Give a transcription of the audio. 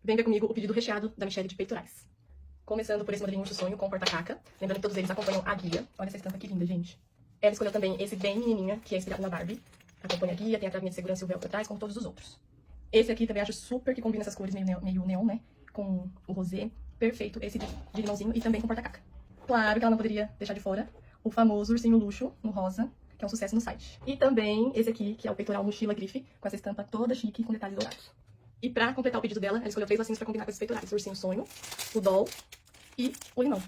Vem ver comigo o pedido recheado da Michelle de peitorais. Começando por esse modelinho Urso Sonho com porta-caca. Lembrando que todos eles acompanham a guia. Olha essa estampa que linda, gente. Ela escolheu também esse bem menininha, que é inspirado na Barbie. Acompanha a guia, tem a travinha de segurança e o velcro atrás, como todos os outros. Esse aqui também acho super que combina essas cores meio neon, né? Com o rosé. Perfeito esse de limãozinho e também com porta-caca. Claro que ela não poderia deixar de fora o famoso ursinho luxo no rosa, que é um sucesso no site. E também esse aqui, que é o peitoral mochila grife, com essa estampa toda chique com detalhes dourados. E pra completar o pedido dela, ela escolheu 3 lacinhos pra combinar com esses peitorais. O ursinho sonho, o doll e o limão.